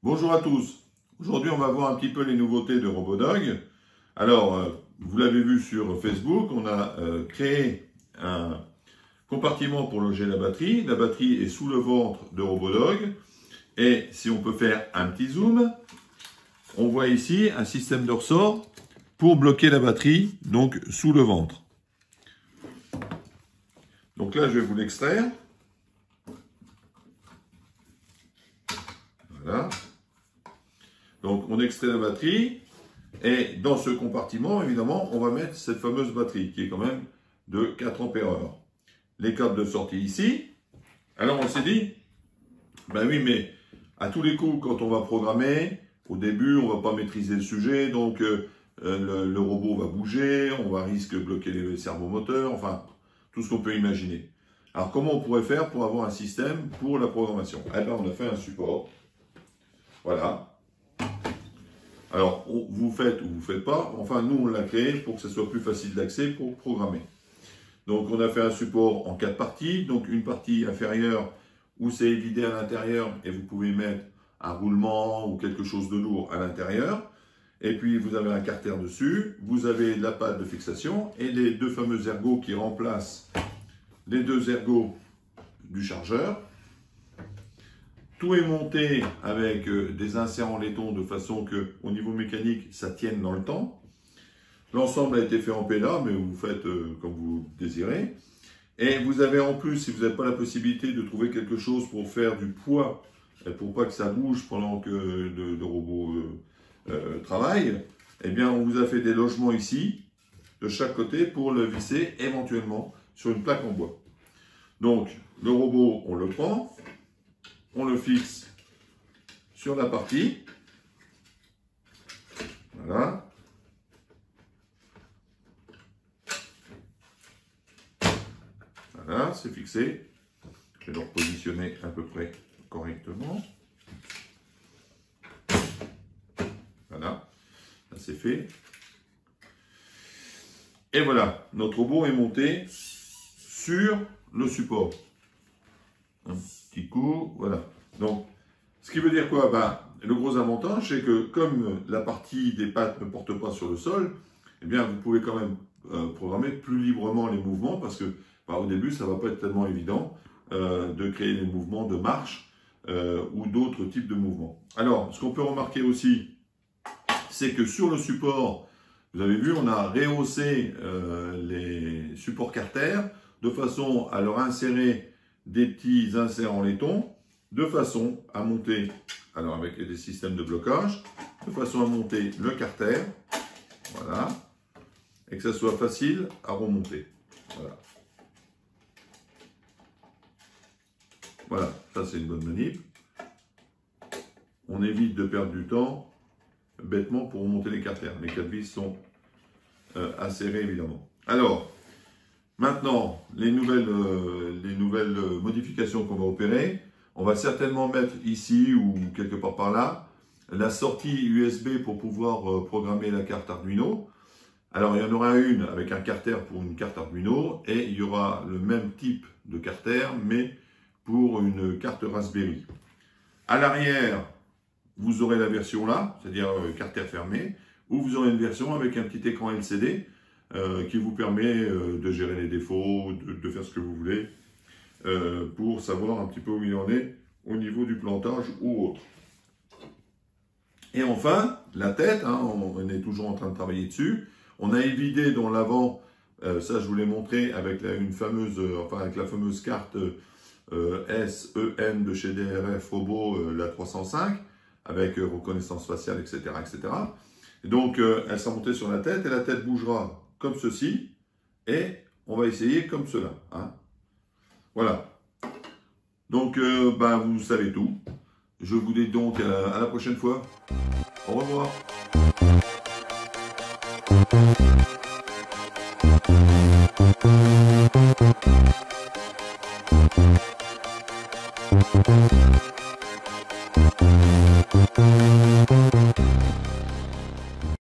Bonjour à tous. Aujourd'hui, on va voir un petit peu les nouveautés de Robodog. Alors, vous l'avez vu sur Facebook, on a créé un compartiment pour loger la batterie. La batterie est sous le ventre de Robodog. Et si on peut faire un petit zoom, on voit ici un système de ressort pour bloquer la batterie, donc sous le ventre. Donc là, je vais vous l'extraire. Voilà. Donc, on extrait la batterie et dans ce compartiment, évidemment, on va mettre cette fameuse batterie qui est quand même de 4 ampères-heure. Les câbles de sortie ici. Alors, on s'est dit, ben oui, mais à tous les coups, quand on va programmer, au début, on ne va pas maîtriser le sujet, donc le robot va bouger, on va risquer de bloquer les servomoteurs, enfin, tout ce qu'on peut imaginer. Alors, comment on pourrait faire pour avoir un système pour la programmation? Eh bien, on a fait un support. Voilà. Alors, vous faites ou vous ne faites pas. Enfin, nous, on l'a créé pour que ce soit plus facile d'accès pour programmer. Donc, on a fait un support en 4 parties. Donc, une partie inférieure où c'est évidé à l'intérieur et vous pouvez mettre un roulement ou quelque chose de lourd à l'intérieur. Et puis, vous avez un carter dessus. Vous avez la patte de fixation et les deux fameux ergots qui remplacent les deux ergots du chargeur. Tout est monté avec des inserts en laiton de façon que, au niveau mécanique, ça tienne dans le temps. L'ensemble a été fait en PLA, mais vous faites comme vous désirez. Et vous avez en plus, si vous n'avez pas la possibilité de trouver quelque chose pour faire du poids, pour pas que ça bouge pendant que le robot travaille, eh bien, on vous a fait des logements ici, de chaque côté, pour le visser éventuellement sur une plaque en bois. Donc, le robot, on le prend. On le fixe sur la partie. Voilà. Voilà, c'est fixé. Je vais le repositionner à peu près correctement. Voilà, ça c'est fait. Et voilà, notre robot est monté sur le support. Un petit coup, voilà. Donc, ce qui veut dire quoi? Ben, le gros avantage, c'est que comme la partie des pattes ne porte pas sur le sol, eh bien, vous pouvez quand même programmer plus librement les mouvements parce que au début, ça ne va pas être tellement évident de créer des mouvements de marche ou d'autres types de mouvements. Alors, ce qu'on peut remarquer aussi, c'est que sur le support, vous avez vu, on a rehaussé les supports carter de façon à leur insérer des petits inserts en laiton, de façon à monter, alors avec des systèmes de blocage, de façon à monter le carter, voilà, et que ça soit facile à remonter. Voilà. Voilà, ça c'est une bonne manip. On évite de perdre du temps bêtement pour remonter les carters. Les 4 vis sont acérés évidemment. Alors, maintenant, les nouvelles modifications qu'on va opérer, on va certainement mettre ici ou quelque part par là la sortie USB pour pouvoir programmer la carte Arduino. Alors, il y en aura une avec un carter pour une carte Arduino et il y aura le même type de carter mais pour une carte Raspberry. À l'arrière, vous aurez la version là, c'est-à-dire carter fermé, ou vous aurez une version avec un petit écran LCD qui vous permet de gérer les défauts, de faire ce que vous voulez, pour savoir un petit peu où il en est au niveau du plantage ou autre. Et enfin, la tête, hein, on est toujours en train de travailler dessus. On a évidé dans l'avant, ça je vous l'ai montré, avec avec la fameuse carte SEN de chez DRF Robot, la 305, avec reconnaissance faciale, etc. etc. Et donc, elle sera montée sur la tête et la tête bougera comme ceci et on va essayer comme cela. Hein. Voilà. Donc, vous savez tout. Je vous dis donc à la prochaine fois. Au revoir.